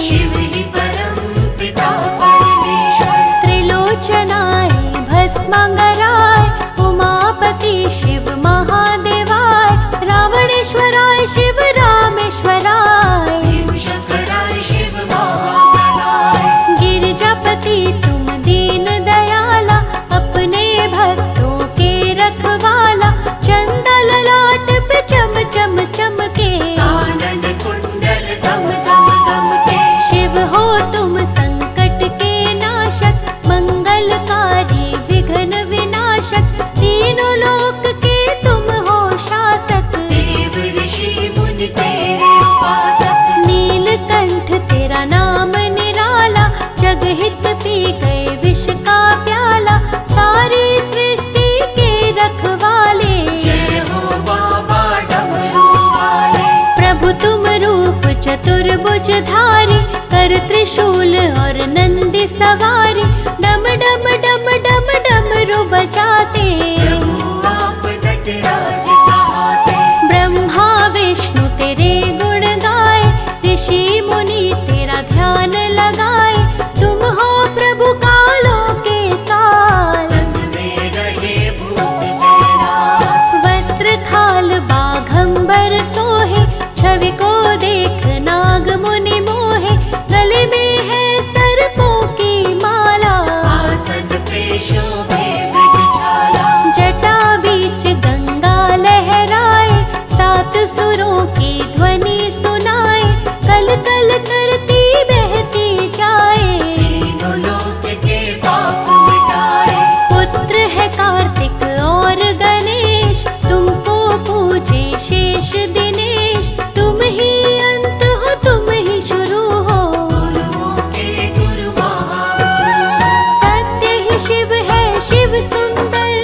शिव ही परम पिता परमेश्वर। त्रिलोचनाय भस्मांगराय उमापति शिव महादेवाय रावणेश्वराय शिव रामेश्वराय भीमशंकराय शिव महागणाय। गिरिजापति तुम दीन दयाला अपने भक्तों के रखवाला चंदा ललाट पे चम चम चमके कानन कुंडल दम दम दमके। शिव हो तुम संकट के नाशक मंगलकारी विघ्न विनाशक तीनों लोक के तुम हो शासक। देव ऋषि मुनि तेरे उपासक। नीलकंठ तेरा नाम निराला जगहित पी गए विष का प्याला सारी सृष्टि के रखवाले। जय हो बाबा डमरू वाले। प्रभु तुम रूप चतुर्भुजधारी कर त्रिशूल और नंदी सवारी डम डम डम डम डमरू बजाते। प्रभु आप नटराज कहाते। ब्रह्मा विष्णु तेरे गुण गाए ऋषि मुनि तेरा ध्यान लगाए तुम हो प्रभु कालों के काल। संग में रहे भूत बैराग। वस्त्र थाल बाघंबर सोहे छवि को देख नाग मुनि मोहे गले में है सर्पों की माला। आसन पे शोभे मृगछाला। जटा बीच गंगा लहराए सात सुरों की ध्वनि सुनाए कल कल करती बहती जाए। तीनों लोक के पाप मिटाए। पुत्र है कार्तिक और गणेश तुमको पूजे शेष दिनेश तुम ही अंत हो तुम ही शुरू हो। गुरुओं के गुरु महागुरु। सत्य ही शिव है शिव सुंदर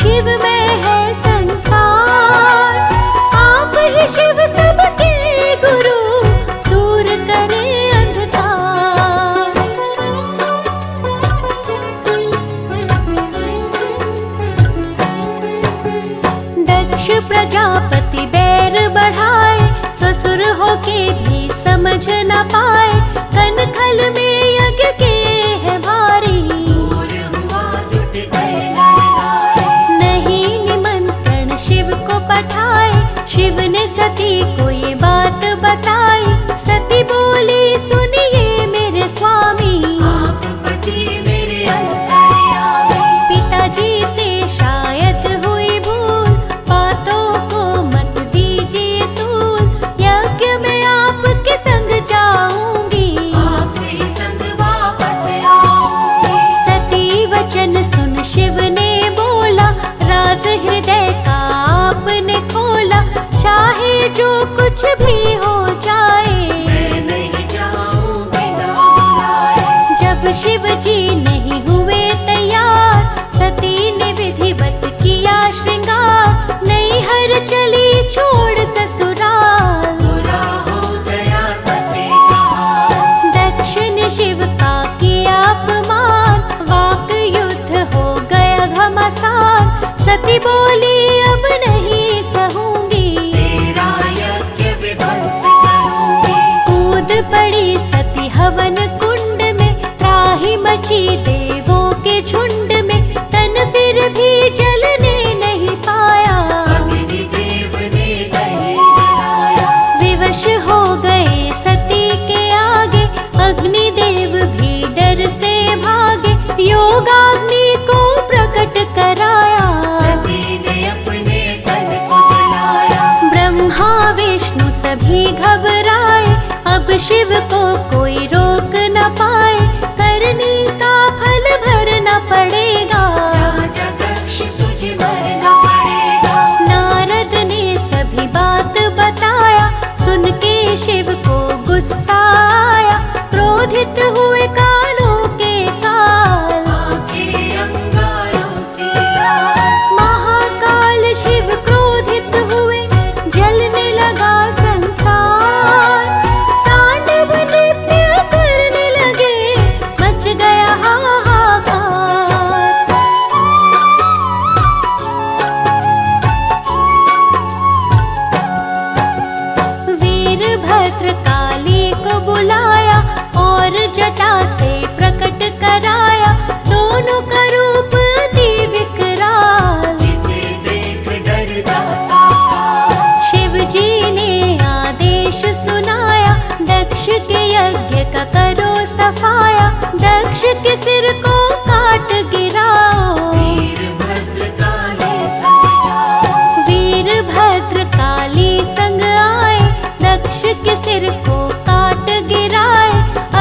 शिव में है संसार आप ही शिव सबके गुरु दूर करें अंधकार। दक्ष प्रजापति बैर बढ़ाए ससुर होके भी समझ न पाए कनखल में यज्ञ के है भारी। दूर हुआ जुट गए नर नारी। नहीं निमंत्रण शिव को पठाए शिव ने सती को ये बात बताई सती बोली सुनिए मेरे स्वामी। आप पति मेरे अंतर्यामी। पिताजी से शायद हुई भूल बातों को मत दीजिए तूल यज्ञ में आपके संग जाऊंगी। आप ही संग वापस आऊंगी। सती वचन सुन शिव ने बोला राज हृदय का आपने खोला चाहे जो कुछ भी हो जाए। मैं नहीं जाऊं बिना बुलाए। जब शिव जी नहीं हुए तैयार सती ने विधिवत किया श्रृंगार नैहर चली छोड़ ससुराल। बुरा हो गया सती का हाल। दक्ष ने शिव का किया अपमान वाक युद्ध हो गया घमासान सती बोली अब नहीं सहूंगी। तेरा यज्ञ विध्वंस करूंगी। कूद पड़ी सती हवन कुंड में त्राही मची देवों के झुंड में तन फिर भी जलने नहीं पाया। अग्निदेव ने नहीं जलाया। विवश हो गए सती के आगे अग्निदेव भी डर से भागे योगाग्नि को प्रकट कराया। सती ने अपने तन को जलाया। ब्रह्मा विष्णु सभी घबराए अब शिव को कोई रोक न पाए करनी का फल के सिर को काट गिराओ। वीरभद्र काली संग जाओ। वीरभद्र काली संग आए, दक्ष के सिर को काट गिराए,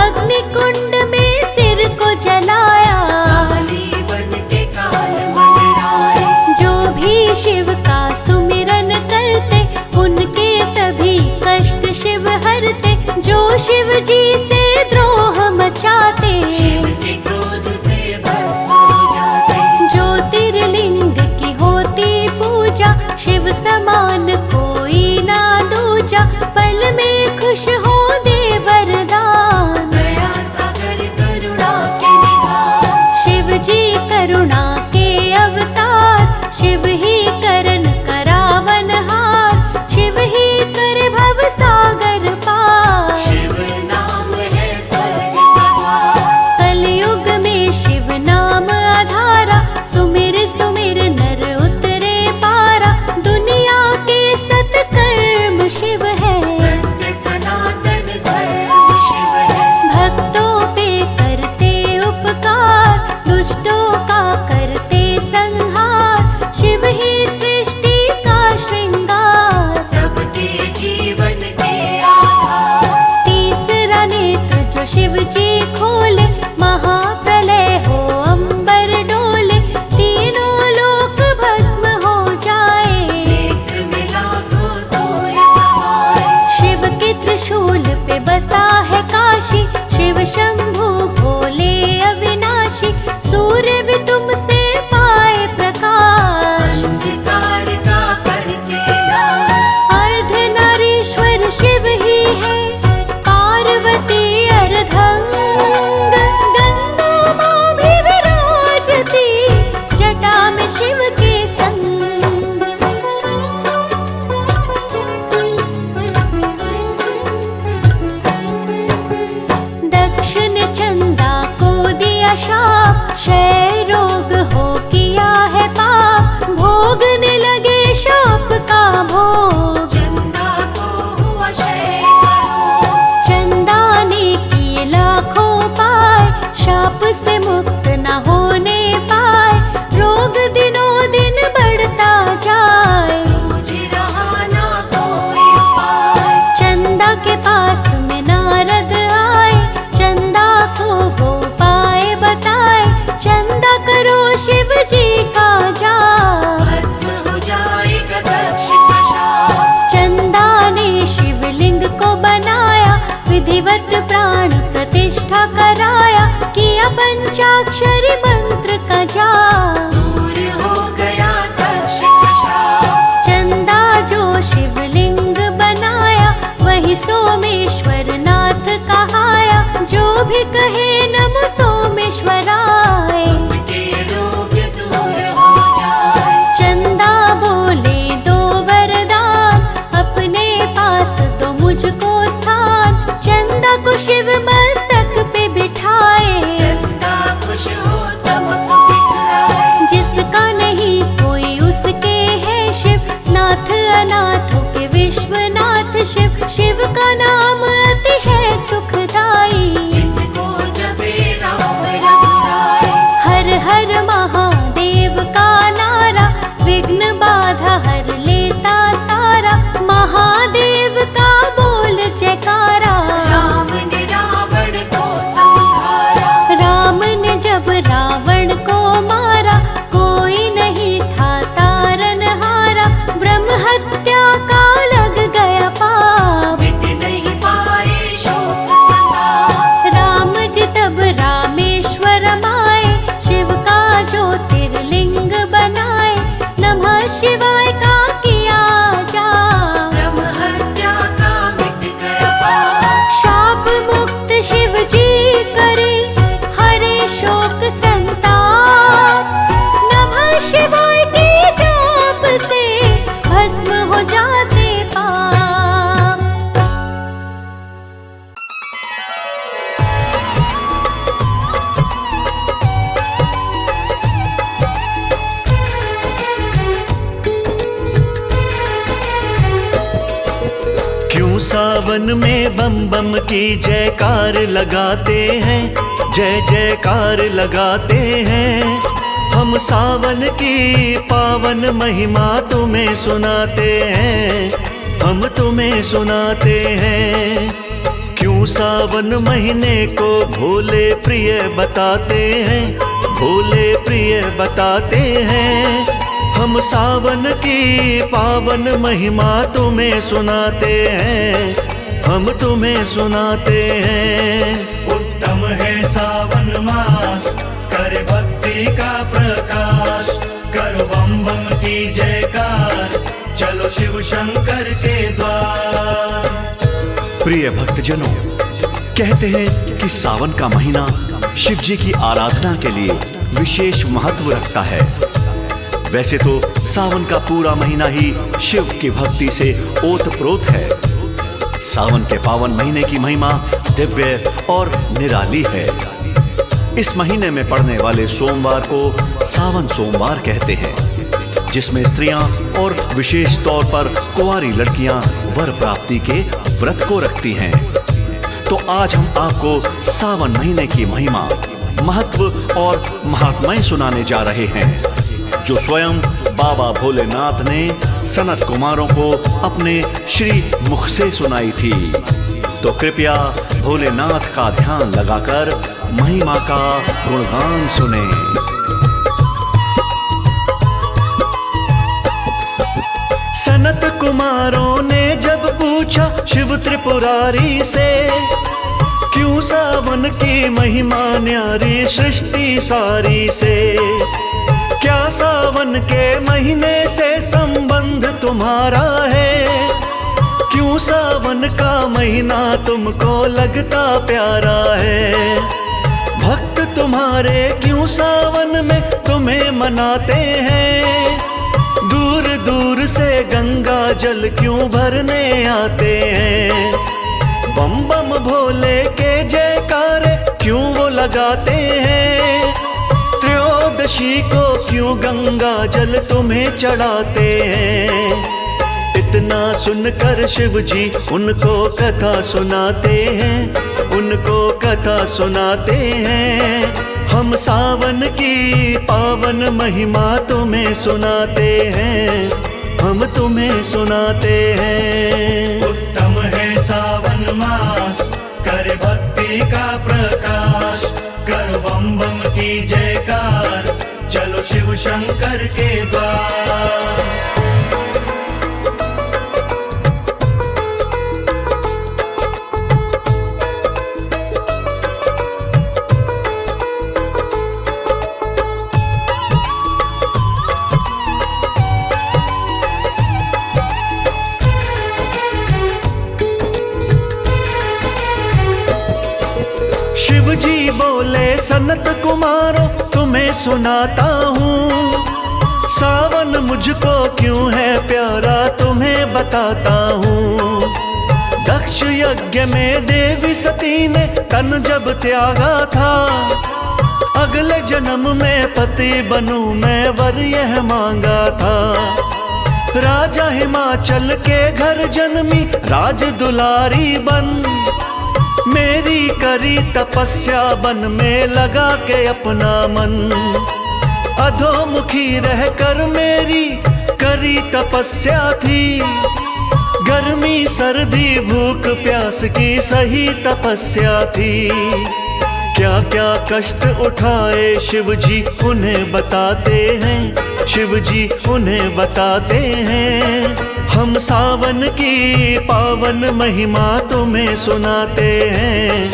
अग्नि कुंड में सिर को जलाया। काली बन के काल मंडराए। जो भी शिव का सुमिरन करते, उनके सभी कष्ट शिव हरते। जो शिव जी से द्रोह मचाते, शिव के क्रोध से भस्म हो जाते। ज्योतिर्लिंग की होती पूजा, शिव समान कोई ना दूजा। पल में खुश हो दे वरदान, दया सागर करुणा के निधान। शिव जी करुणा के अवतार। शिव ही करन करावन हार, शिव ही कर भव सागर पार। शिव नाम है स्वर्ग का द्वार। कलयुग में शिव नाम आधारा, सुमिर सुमिर नर उतरे पारा। दुनिया के सत्कर्म शिव है, सत्य सनातन धर्म शिव है। भक्तों पे करते उपकार, दुष्टों का करते संहार। शिव ही सृष्टि का श्रृंगार, सबके जीवन के आधार। तीसरा नेत्र जो शिव जी खोले, महाप्रलय हो अंबर डोले। तीनों लोक भस्म हो जाए, नेत्र में लाखों सूर्य समाए। शिव के त्रिशूल पे बसा है काशी। शिव शंभु भोले अविनाशी, सूर्य भी तुमसे पाए प्रकाश। अंधकार का करते नाश। अर्धनारीश्वर शिव ही है, पार्वती अर्धंग। गंगा माँ भी विराजती, जटा में शिव के संग। दक्ष ने चंदा को दिया शाप, क्षय रोग हो किया है पाप। भोगने लगे शाप का भोग, चंदा को हुआ क्षय करो। चंदा ने किए लाखों पाए, शाप से मुक्त न होने पाए। रोग दिनों दिन बढ़ता जाए, सूझ रहा ना कोई उपाय। चंदा के पास में नारद आए, चंदा को वो पाए बताए। चंदा करो शिव जी का जाप, भस्म हो जाएगा दक्ष का शाप। चंदा ने शिवलिंग को बनाया, विधिवत प्राण प्रतिष्ठा कराया। किया पंचाक्षरी मंत्र का जाप, दूर हो गया दक्ष का शाप। चंदा जो शिवलिंग बनाया, वही सोमेश्वर नाथ कहाया। जो भी कहे नमो सोमेश्वराय, उसके रोग दूर हो जाए। चंदा बोले दो वरदान, अपने पास दो मुझको स्थान। चंदा को शिव मस्तक पे बिठाए, चंदा खुश हो चमक बिखराए। जिसका नहीं कोई उसके है शिव। नाथ अनाथों के विश्वनाथ शिव, शिव का नाम अति है सुखदाई। जिसको जपे राम रघुराई। हर हर महादेव का नारा, विघ्न बाधा हर लेता सारा। महादेव का बोल जयकारा, राम ने रावण सावन में बम बम की जयकार लगाते हैं, जय जयकार लगाते हैं। हम सावन की पावन महिमा तुम्हें सुनाते हैं, हम तुम्हें सुनाते हैं। क्यों सावन महीने को भोले प्रिय बताते हैं, भोले प्रिय बताते हैं। हम सावन की पावन महिमा तुम्हें सुनाते हैं, हम तुम्हें सुनाते हैं। उत्तम है सावन मास, करे भक्ति का प्रकाश। करो बम बम की जयकार, चलो शिव शंकर के द्वार। प्रिय भक्तजनों, कहते हैं कि सावन का महीना शिव जी की आराधना के लिए विशेष महत्व रखता है। वैसे तो सावन का पूरा महीना ही शिव की भक्ति से ओतप्रोत है। सावन के पावन महीने की महिमा दिव्य और निराली है। इस महीने में पड़ने वाले सोमवार को सावन सोमवार कहते हैं, जिसमें स्त्रियां और विशेष तौर पर कुंवारी लड़कियां वर प्राप्ति के व्रत को रखती हैं। तो आज हम आपको सावन महीने की महिमा, महत्व और महात्म्य सुनाने जा रहे हैं, जो स्वयं बाबा भोलेनाथ ने सनत कुमारों को अपने श्री मुख से सुनाई थी। तो कृपया भोलेनाथ का ध्यान लगाकर महिमा का गुणगान सुने। सनत कुमारों ने जब पूछा शिव त्रिपुरारी से, क्यों सावन की महिमा न्यारी सृष्टि सारी से। क्या सावन के महीने से संबंध तुम्हारा है, क्यों सावन का महीना तुमको लगता प्यारा है। भक्त तुम्हारे क्यों सावन में तुम्हें मनाते हैं, दूर दूर से गंगा जल क्यों भरने आते हैं। बम बम भोले के जयकारे क्यों वो लगाते हैं, त्रयोदशी को क्यों गंगा जल तुम्हें चढ़ाते हैं। इतना सुनकर शिव जी उनको कथा सुनाते हैं, उनको कथा सुनाते हैं। हम सावन की पावन महिमा तुम्हें सुनाते हैं, हम तुम्हें सुनाते हैं। उत्तम है सावन मास, करे भक्ति का प्रकाश। करो बम बम की जयकार, चलो शिव शंकर के द्वार। शिव जी बोले सनत कुमारों तुम्हें सुनाता हूँ, सावन मुझको क्यों है प्यारा तुम्हें बताता हूँ। दक्ष यज्ञ में देवी सती ने तन जब त्यागा था, अगले जन्म में पति बनूं मैं वर यह मांगा था। राजा हिमाचल के घर जन्मी राज दुलारी बन, मेरी करी तपस्या बन में लगा के अपना मन। अधोमुखी रहकर मेरी करी तपस्या थी, गर्मी सर्दी भूख प्यास की सही तपस्या थी। क्या क्या कष्ट उठाए शिव जी उन्हें बताते हैं, शिव जी उन्हें बताते हैं। हम सावन की पावन महिमा तुम्हें सुनाते हैं,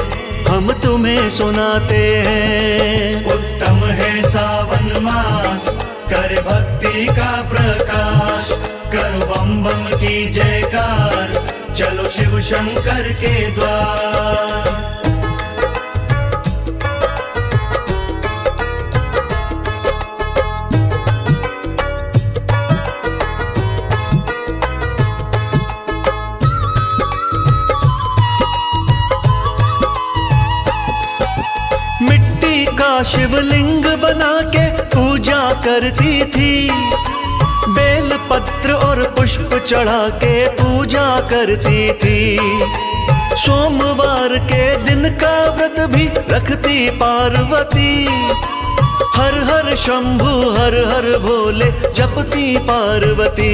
हम तुम्हें सुनाते हैं। उत्तम है सावन मास, करे भक्ति का प्रकाश। करो बम बम की जयकार, चलो शिव शंकर के द्वार। शिवलिंग बना के पूजा करती थी, बेल पत्र और पुष्प चढ़ा के पूजा करती थी। सोमवार के दिन का व्रत भी रखती पार्वती। हर हर शंभु हर हर भोले जपती पार्वती।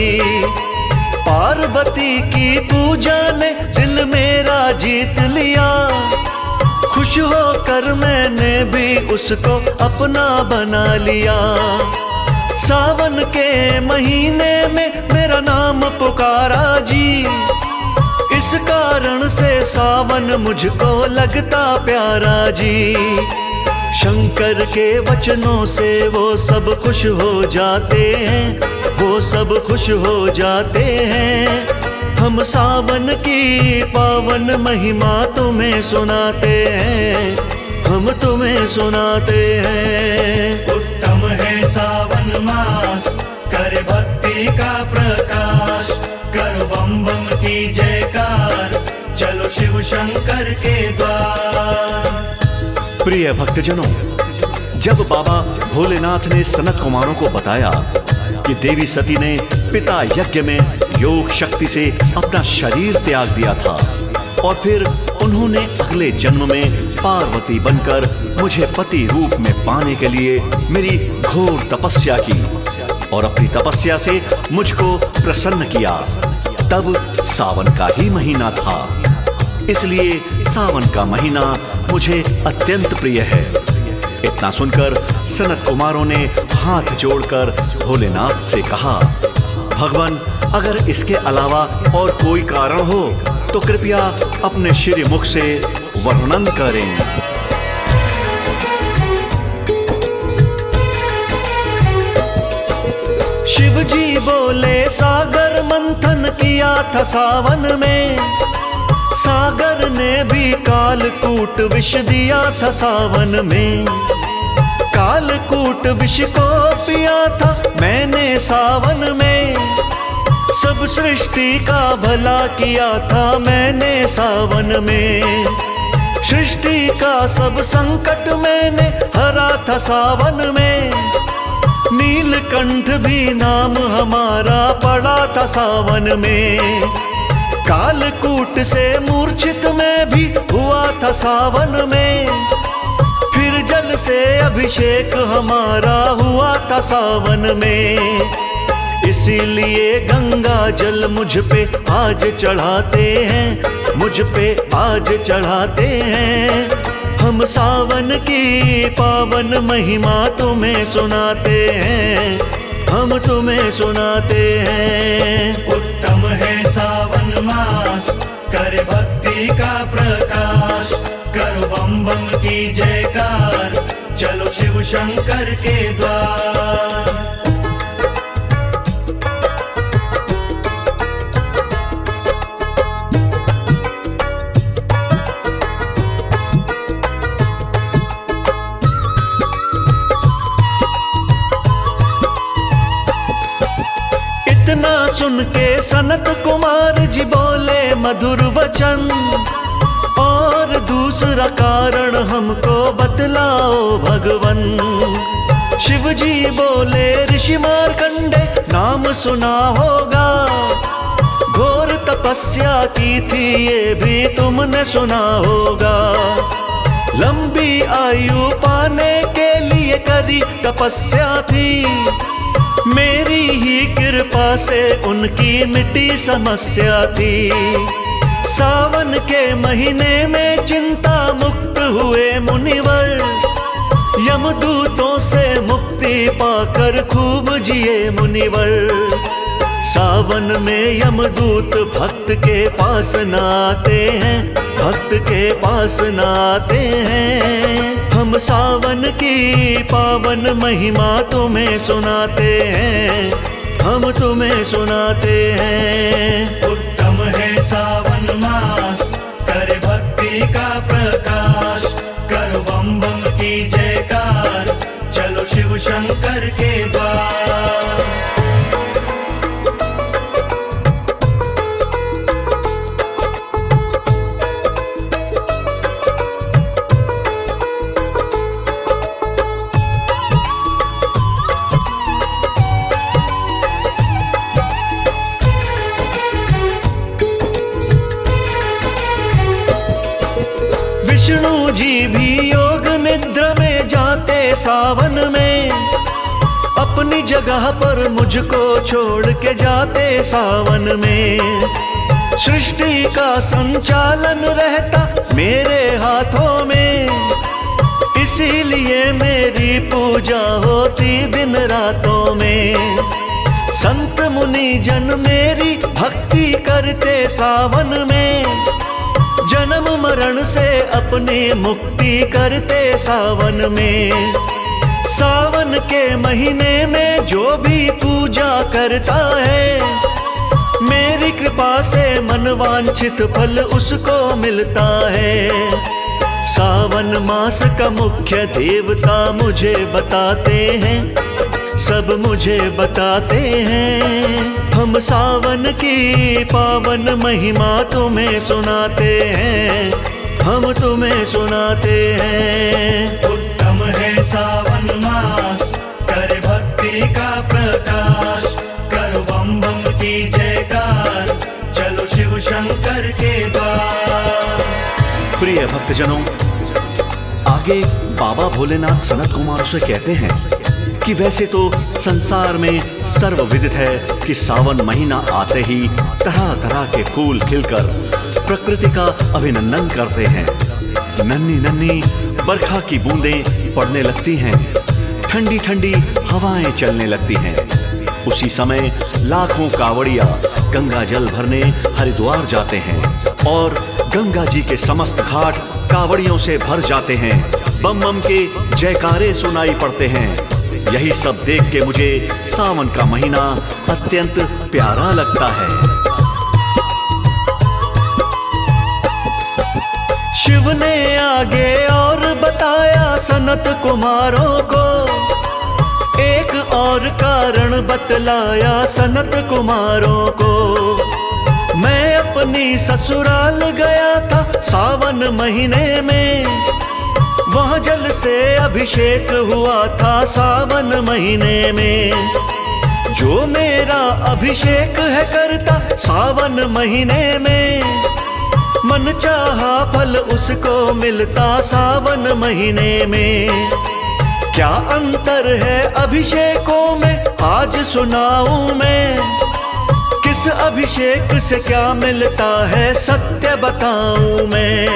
पार्वती की पूजा ने दिल मेरा जीत लिया। खुश होकर मैंने भी उसको अपना बना लिया। सावन के महीने में मेरा नाम पुकारा जी। इस कारण से सावन मुझको लगता प्यारा जी। शंकर के वचनों से वो सब खुश हो जाते हैं, वो सब खुश हो जाते हैं। हम सावन की पावन महिमा तुम्हें सुनाते हैं, हम तुम्हें सुनाते हैं। उत्तम है सावन मास, कर भक्ति का प्रकाश। करो बम बम की जयकार, चलो शिव शंकर के द्वार। प्रिय भक्तजनों, जब बाबा भोलेनाथ ने सनत कुमारों को बताया कि देवी सती ने पिता यज्ञ में योग शक्ति से अपना शरीर त्याग दिया था और फिर उन्होंने अगले जन्म में पार्वती बनकर मुझे पति रूप में पाने के लिए मेरी घोर तपस्या की और अपनी तपस्या से मुझको प्रसन्न किया, तब सावन का ही महीना था। इसलिए सावन का महीना मुझे अत्यंत प्रिय है। इतना सुनकर सनत कुमारों ने हाथ जोड़कर भोलेनाथ से कहा, भगवान, अगर इसके अलावा और कोई कारण हो तो कृपया अपने श्री मुख से वर्णन करें। शिव जी बोले, सागर मंथन किया था सावन में। सागर ने भी कालकूट विष दिया था सावन में। कालकूट विष को पिया था मैंने सावन में। सब सृष्टि का भला किया था मैंने सावन में। सृष्टि का सब संकट मैंने हरा था सावन में। नीलकंठ भी नाम हमारा पड़ा था सावन में। कालकूट से मूर्छित मैं भी हुआ था सावन में। फिर जल से अभिषेक हमारा हुआ था सावन में। इसीलिए गंगा जल मुझ पे आज चढ़ाते हैं, मुझ पे आज चढ़ाते हैं। हम सावन की पावन महिमा तुम्हें सुनाते हैं, हम तुम्हें सुनाते हैं। उत्तम है सावन मास, कर भक्ति का प्रकाश। करो बम बम की जयकार, चलो शिव शंकर के द्वार। इतना सुन के सनत कुमार जी बोले मधुर वचन, और दूसरा कारण हमको बतलाओ भगवन। शिव जी बोले, ऋषि मार्कंडे नाम सुना होगा। घोर तपस्या की थी ये भी तुमने सुना होगा। लंबी आयु पाने के लिए करी तपस्या थी। मेरी ही कृपा से उनकी मिटी समस्या थी। सावन के महीने में चिंता मुक्त हुए मुनिवर। यमदूतों से मुक्ति पाकर खूब जिए मुनिवर। सावन में यमदूत भक्त के पास न आते हैं, भक्त के पास न आते हैं। हम सावन की पावन महिमा तुम्हें सुनाते हैं, हम तुम्हें सुनाते हैं। उत्तम है सावन मास, कर भक्ति का प्रकाश। करो बम बम की जयकार, चलो शिव शंकर के द्वार। भी योग निद्रा में जाते सावन में, अपनी जगह पर मुझको छोड़ के जाते सावन में। सृष्टि का संचालन रहता मेरे हाथों में, इसीलिए मेरी पूजा होती दिन रातों में। संत मुनि जन मेरी भक्ति करते सावन में, जन्म मरण से अपनी मुक्ति करते सावन में। सावन के महीने में जो भी पूजा करता है, मेरी कृपा से मनवांछित फल उसको मिलता है। सावन मास का मुख्य देवता मुझे बताते हैं, सब मुझे बताते हैं। हम सावन की पावन महिमा तुम्हें सुनाते हैं, हम तुम्हें सुनाते हैं। उत्तम है सावन मास, करे भक्ति का प्रकाश, करो बम बम की जयकार, चलो शिव शंकर के द्वार। प्रिय भक्तजनों, आगे बाबा भोलेनाथ सनत कुमार से कहते हैं कि वैसे तो संसार में सर्वविदित है कि सावन महीना आते ही तरह तरह के फूल खिलकर प्रकृति का अभिनंदन करते हैं। नन्ही नन्ही बरखा की बूंदें पड़ने लगती हैं, ठंडी ठंडी हवाएं चलने लगती हैं। उसी समय लाखों कावड़िया गंगा जल भरने हरिद्वार जाते हैं और गंगा जी के समस्त घाट कावड़ियों से भर जाते हैं। बम बम के जयकारे सुनाई पड़ते हैं। यही सब देख के मुझे सावन का महीना अत्यंत प्यारा लगता है। शिव ने आगे और बताया सनत कुमारों को, एक और कारण बतलाया सनत कुमारों को। मैं अपनी ससुराल गया था सावन महीने में, वहाँ जल से अभिषेक हुआ था सावन महीने में। जो मेरा अभिषेक है करता सावन महीने में, मन चाहा फल उसको मिलता सावन महीने में। क्या अंतर है अभिषेकों में आज सुनाऊं मैं, किस अभिषेक से क्या मिलता है सत्य बताऊं मैं।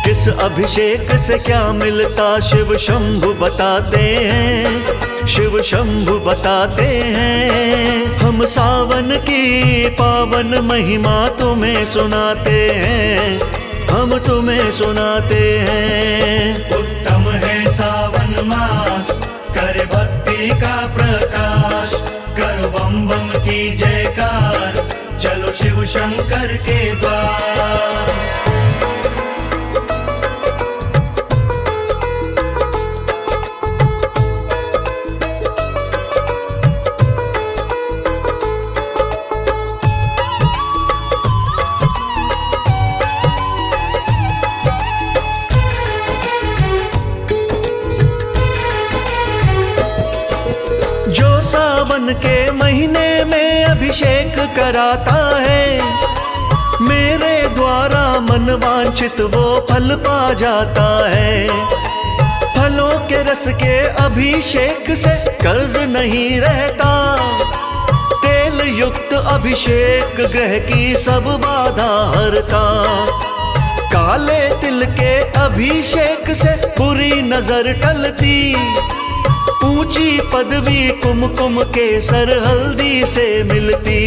किस अभिषेक से क्या मिलता शिव शंभु बताते हैं, शिव शंभु बताते हैं। हम सावन की पावन महिमा तुम्हें सुनाते हैं, हम तुम्हें सुनाते हैं। उत्तम है सावन मास, करे भक्ति का प्रकाश, करो बम बम की जयकार, चलो शिव शंकर के द्वार। सावन के महीने में अभिषेक कराता है, मेरे द्वारा मनवांछित वो फल पा जाता है। फलों के रस के अभिषेक से कर्ज नहीं रहता, तेल युक्त अभिषेक ग्रह की सब बाधा हरता। काले तिल के अभिषेक से बुरी नजर टलती, ऊंची पदवी कुमकुम केसर हल्दी से मिलती।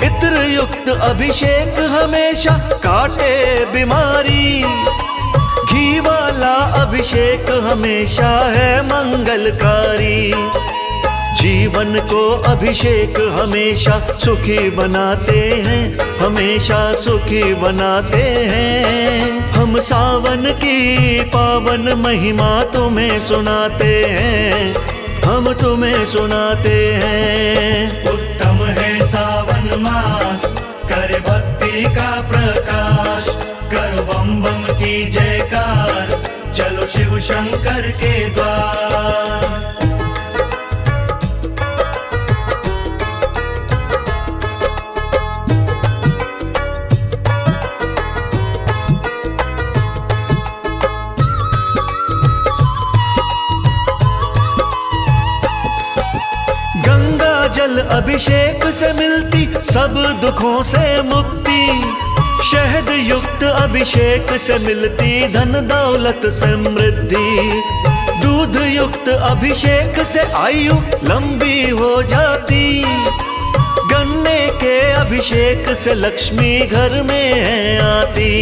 इत्र युक्त अभिषेक हमेशा काटे बीमारी, घी वाला अभिषेक हमेशा है मंगलकारी। जीवन को अभिषेक हमेशा सुखी बनाते हैं, हमेशा सुखी बनाते हैं। हम सावन की पावन महिमा तुम्हें सुनाते हैं, हम तुम्हें सुनाते हैं। उत्तम है सावन मास, करे भक्ति का प्रकाश, करो बम बम की जयकार, चलो शिव शंकर के द्वार। जल अभिषेक से मिलती सब दुखों से मुक्ति। शहद युक्त अभिषेक से मिलती धन दौलत समृद्धि। दूध युक्त अभिषेक से आयु लंबी हो जाती। गन्ने के अभिषेक से लक्ष्मी घर में है आती।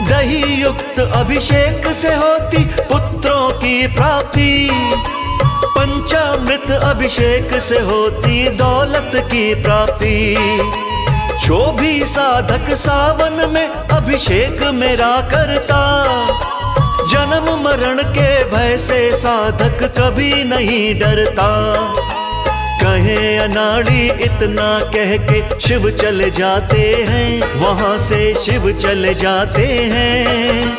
दही युक्त अभिषेक से होती पुत्रों की प्राप्ति। पंचामृत अभिषेक से होती दौलत की प्राप्ति। जो भी साधक सावन में अभिषेक मेरा करता, जन्म मरण के भय से साधक कभी नहीं डरता। कहे अनाड़ी इतना कह के शिव चले जाते हैं, वहां से शिव चले जाते हैं।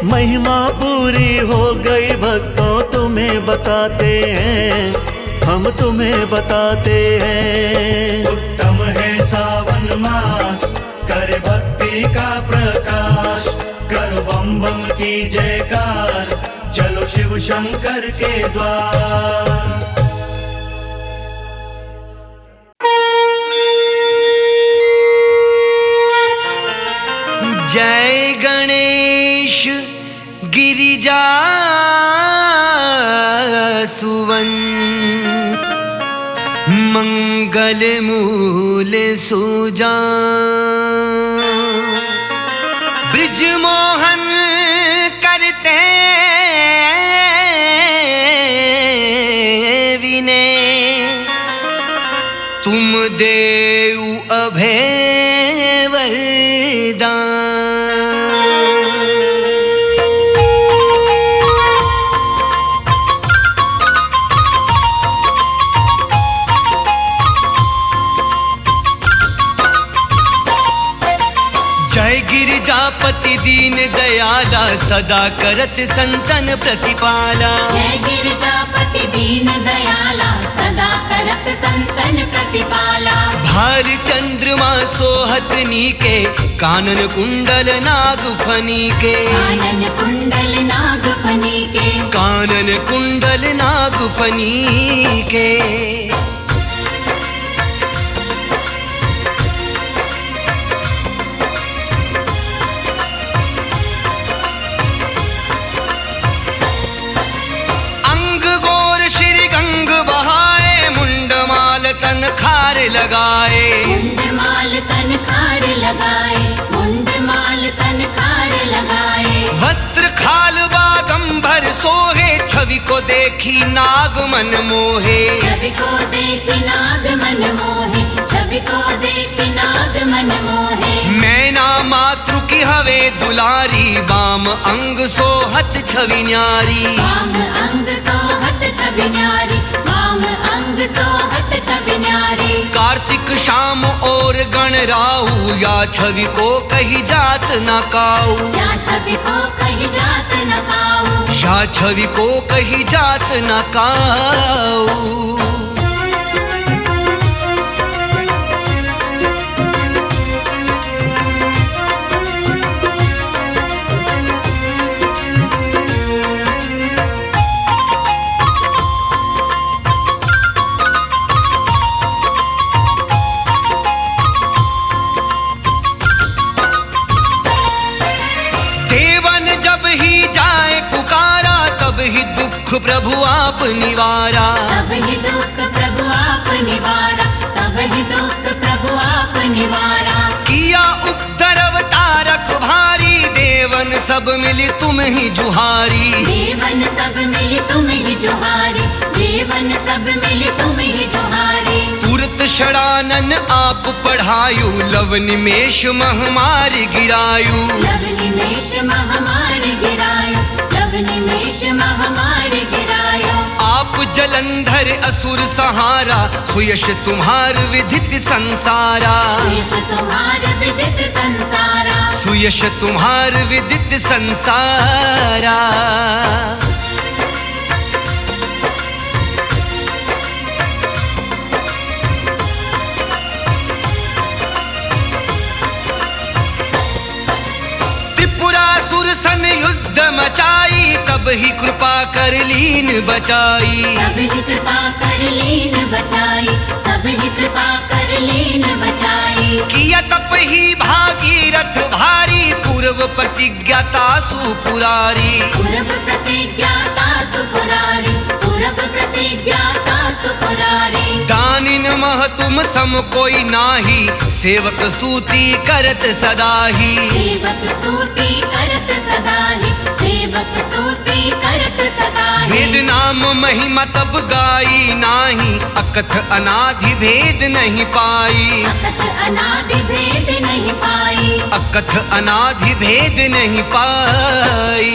महिमा पूरी हो गई भक्तों तुम्हें बताते हैं, हम तुम्हें बताते हैं। उत्तम है सावन मास, करे भक्ति का प्रकाश। करो बम बम की जयकार, चलो शिव शंकर के द्वार। जय गणेश गिरिजा सुवन, मंगल मूल सुजा। ब्रिज मोहन करते विनय, तुम देव अभय वरदान। जय गिरिजापति दीन दयाला, सदा करत संतन प्रतिपाला। जय गिरिजापति दीन दयाला, सदा करत संतन प्रतिपाला। भाल चंद्रमा सोहत नीके, कानन कुंडल नाग फनी के। कानन कुंडल नाग फनी के। कानन कुंडल नाग फनी के। तन खार लगाए, मुंडमाल तन खार लगाए। मुंडमाल तन खार लगाए। वस्त्र खाल बागंबर सोहे, छवि को देखी नाग मन मोहे। छवि को देखी नाग मन मोहे। छवि को देखी नाग मन मोहे। मैना मातृ की हवे दुलारी, वाम अंग सोहत छवि न्यारी। वाम अंग सोहत छवि न्यारी। वाम अंग सोहत छवि न्यारी। कार्तिक शाम और गणराऊ, या छवि को कही जात न काऊ। या छवि को कही जात न काऊ। या छवि को कही जात न काऊ। ही दुख प्रभु आप निवारा। तब ही दुख प्रभु आप निवारा। तब ही दुख प्रभु आप निवारा। किया उपधर अवतारक भारी, देवन सब मिली तुम ही जुहारी। देवन सब मिली तुम ही जुहारी। देवन सब मिली तुम ही जुहारी। तुरत षडानन आप पढ़ायु, लव निमेष महामारी गिरायु। लव निमेष महामारी गिरायो। लव निमेष महामारी गिरायो। आप जलंधर असुर सहारा, सुयश तुम्हार विदित संसारा। सुयश तुम्हार विदित संसारा। सुयश तुम्हार विदित संसारा। त्रिपुरासुर सन युद्ध मचाई, तब ही कृपा कर लीन बचाई। सब ही कृपा कर लीन बचाई, सब ही कृपा कर लीन बचाई। किया तप ही भागीरथ भारी, पूर्व प्रतिज्ञाता सुपुरारी। पूर्व प्रतिज्ञाता सुपुरारी, पूर्व प्रतिज्ञाता सुपुरारी। दानिन मह तुम सम कोई नाही, सेवक स्तुति करत सदाही। सेवक स्तुति करत सदाहि, सेवक स्तुति करत सदाहि। भेद नाम महिमा तब गाई नाही, अकथ अनादि भेद नहीं पाई। अकथ अनादि भेद नहीं पाई, अकथ अनादि भेद नहीं पाई।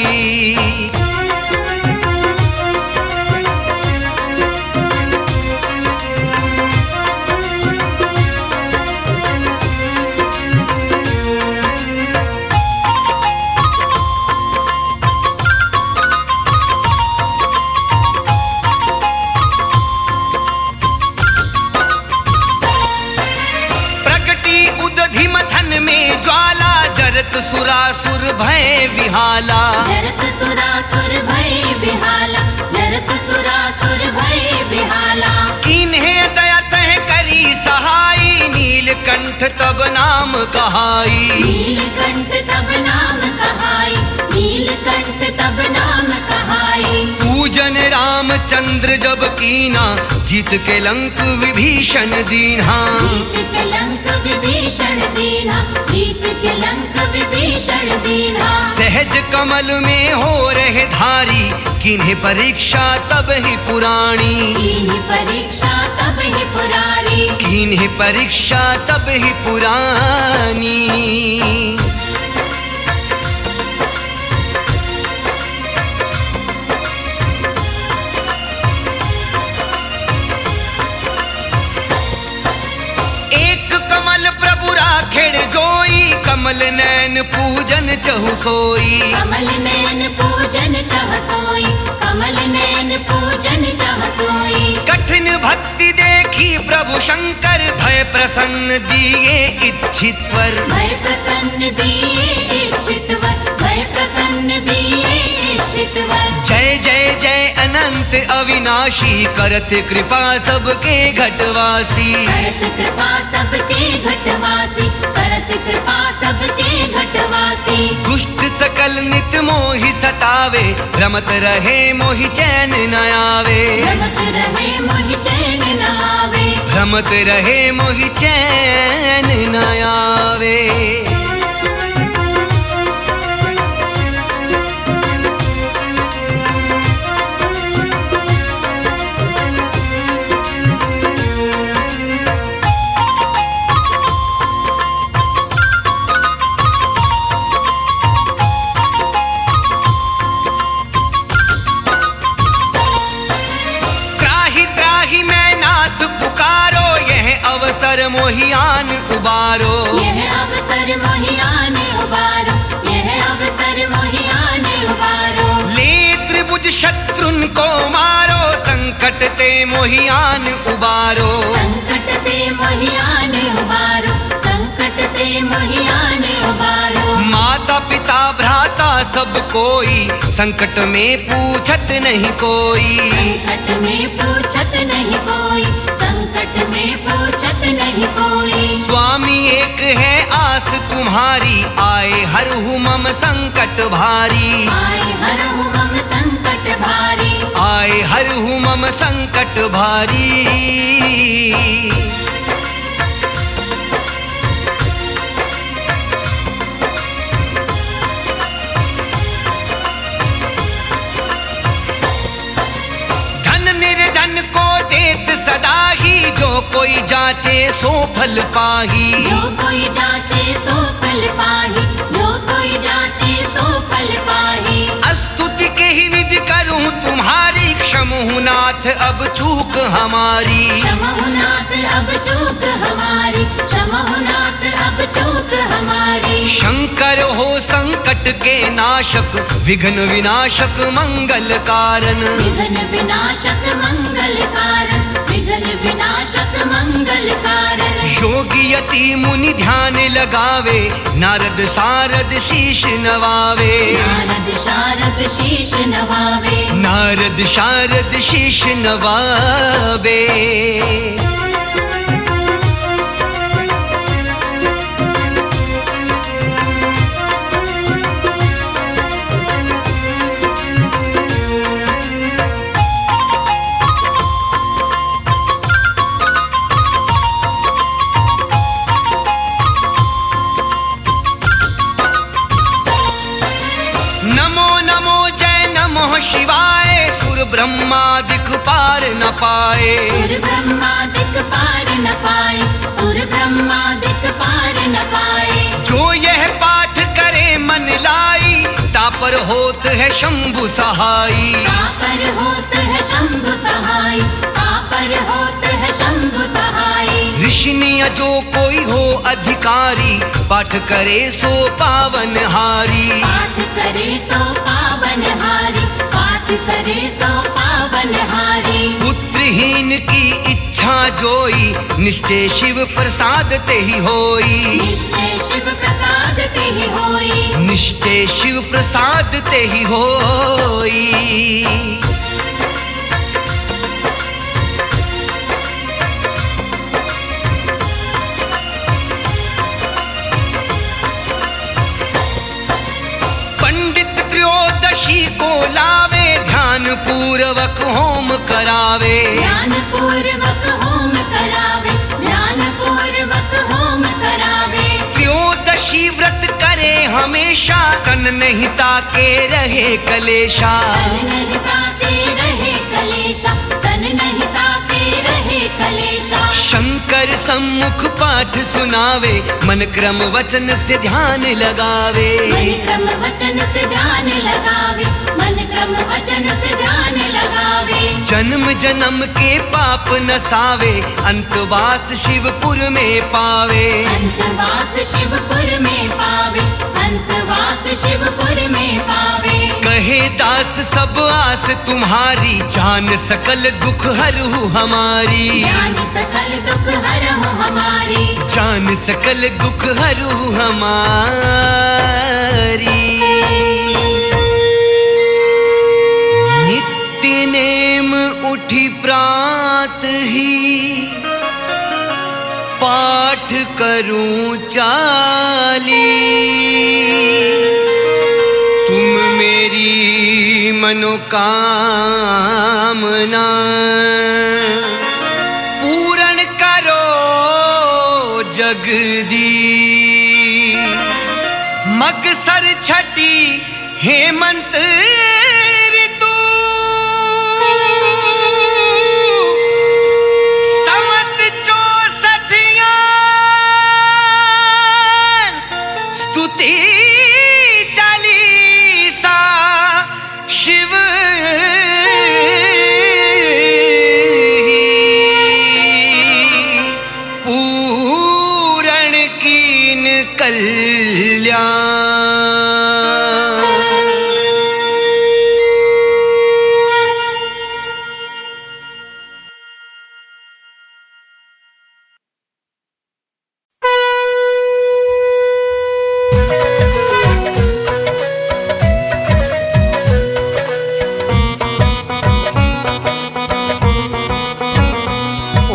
सुरासुर भय विहाला, जरत सुरासुर भय विहाला, जरत सुरासुर भय विहाला। किन्हे दया तह करी सहाई, नीलकंठ तब नाम कहाई। नीलकंठ तब नाम कहाई, नीलकंठ तब नाम कहाई। पूजन रामचंद्र जब कीना, जीत के लंक विभीषण दीन्हा। जीत के लंक विभीषण दीन्हा, जीत के लंक विभीषण दीन्हा। सहज कमल में हो रहे धारी, किन्हे परीक्षा तब ही पुराणी। कीन्ही परीक्षा तब ही पुरारी, किन्हे परीक्षा तब ही पुरानी। कमल नैन पूजन चहु सोई। कमल नैन पूजन चह सोई, कमल नैन पूजन चह सोई। कठिन भक्ति देखी प्रभु शंकर, भय प्रसन्न दिए इच्छित वर। भय प्रसन्न दिए इच्छित वर, भय प्रसन्न दिए इच्छित वर। जय जय जय अनंत अविनाशी, करत कृपा सबके घटवासी। करत कृपा सबके घटवासी, करत कृपा सबके घटवासी। दुष्ट सकल नित मोहि सतावे, भ्रमत रहे मोहि चैन न आवे। भ्रमत रहे मोहि चैन न आवे, भ्रमत रहे मोहि चैन न आवे। मोहियान उबारो, यह अवसर मोहियान उबारो, यह अवसर मोहियान उबारो। ले त्रिभुज शत्रुन को मारो, संकट ते मोहियान उबारो। संकट ते मोहियान उबारो, संकट ते मोहियान उबारो। माता पिता भ्राता सब कोई, संकट में पूछत नहीं कोई। संकट में पूछत नहीं कोई, संकट में पूछत नहीं कोई। स्वामी एक है आस तुम्हारी, आए हरहु मम संकट भारी। आए हरहु मम संकट भारी, आए हरहु मम संकट भारी। सदा ही जो कोई जाचे सो फल पाही। जो कोई जाचे सो फल पाही, जो कोई जाचे सो फल पाही। स्तुति के ही निधि करूं तुम्हारी, क्षमहु नाथ अब चूक हमारी। क्षमहु नाथ अब चूक हमारी, क्षमहु नाथ अब चूक हमारी। शंकर हो संकट के नाशक, विघ्न विनाशक मंगल कारण। विघ्न विनाशक मंगल कारण, विघ्न विनाशक मंगल कारण। योगी यति मुनि ध्यान लगावे, नारद शारद शीश नवावे। नारद शारद शीश नवावे। नारद शारद शीश नवावे। शिवाय सुर ब्रह्मा दिख पार न पाए। सुर ब्रह्मा दिख पार न पाए। सुर ब्रह्मा दिख पार न पाए। जो यह पाठ करे मन लाई, तापर होत है शंभु सहाई। तापर होत है शंभु सहाय। तापर होत है शंभु सहाय। ऋषिनिय जो कोई हो अधिकारी, पाठ करे सो पावन हारी। पाठ करे सो पावन हारी। पाठ करे सो पावन हारी। पुत्रहीन की इच्छा जोई, निश्चय शिव प्रसाद ते ही होई। निश्चय शिव प्रसाद ते ही होई। निश्चय शिव प्रसाद ते ही होई। को लावे, ध्यान पूर्वक होम करावे। ध्यान पूर्वक होम करावे। ध्यान पूर्वक होम करावे। त्रयोदशी व्रत करे हमेशा, तन नहीं ताके रहे कलेशा। तन नहीं ताके रहे कलेशा। तन नहीं ताके रहे कलेशा। शंकर सम्मुख पाठ सुनावे, मन क्रम वचन से ध्यान लगावे। मन क्रम वचन से ध्यान लगावे। मन क्रम वचन से ध्यान लगावे। जन्म जन्म के पाप नसावे, अंतवास शिवपुर में पावे। अंतवास शिवपुर में पावे। अंतवास शिवपुर में पावे। कहे दास सब आस तुम्हारी, जान सकल दुख हरहु हमारी। जान सकल दुख हरहु हमारी। जान सकल दुख हरहु हमारी। नित्य नेम उठी प्रात ही, पाठ करूं चाली। तुम मेरी मनोकामना पूर्ण करो जगदी। मगसर छठी हेमंत ऋतु, संवत 64 स्तुति चालीसा शिव पूरण कीन कल्याण।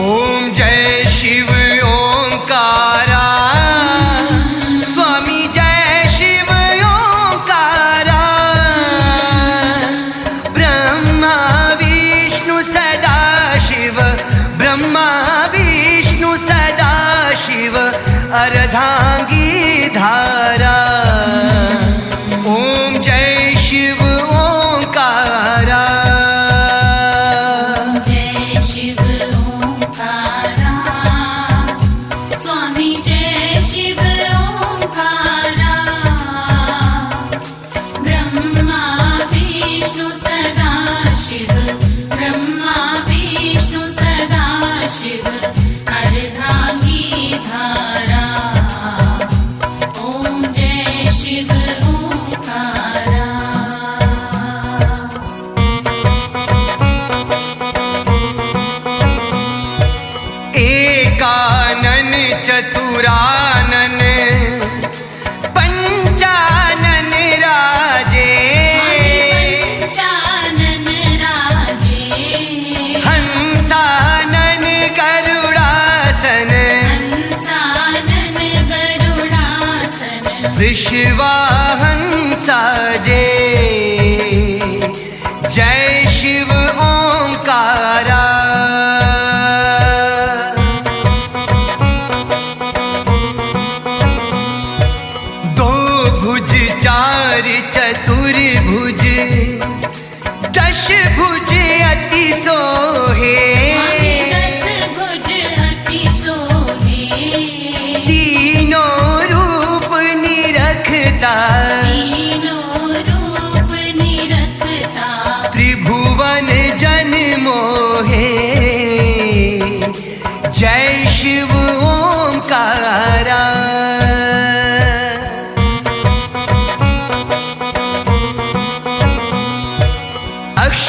ओम जय शिव ओंकारा, स्वामी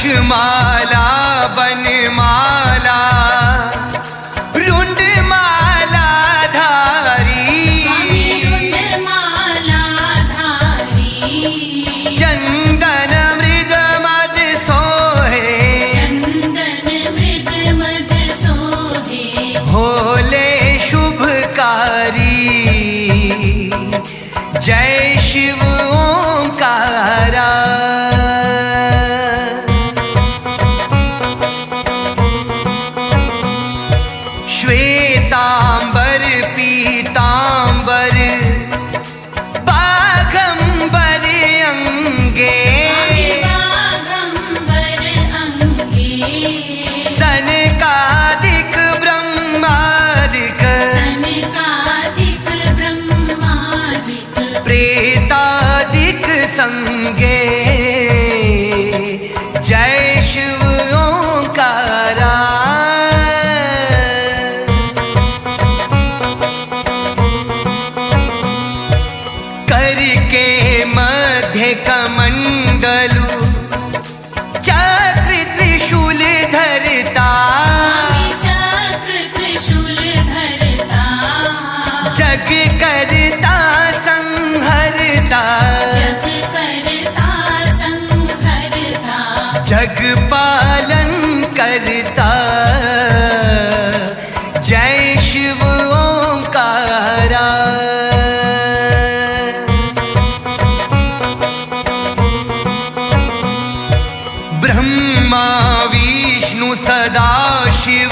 वृक्षमाला बनमाला रुंडमाला धारी स्वामी रुंडमाला धारी चंदन मृग मद सोहे चंदन मृग मद सोहे भोले शुभकारी जय शिव ओंकारा श्वेतांबर पीतांबर बाघंबर अंगे बाघंबर अंगे सनकादिक ब्रह्मादिक सनकादिक ब्रह्मादिक प्रेतादिक संगे जय शिव ओंकारा करके मध्य कमंडलु चक्र त्रिशूल धरता स्वामी चक्र त्रिशूल धरता जग करता संहरता जग करता संहरता जग पालन करता जय शिव ओंकारा ब्रह्मा विष्णु सदा शिव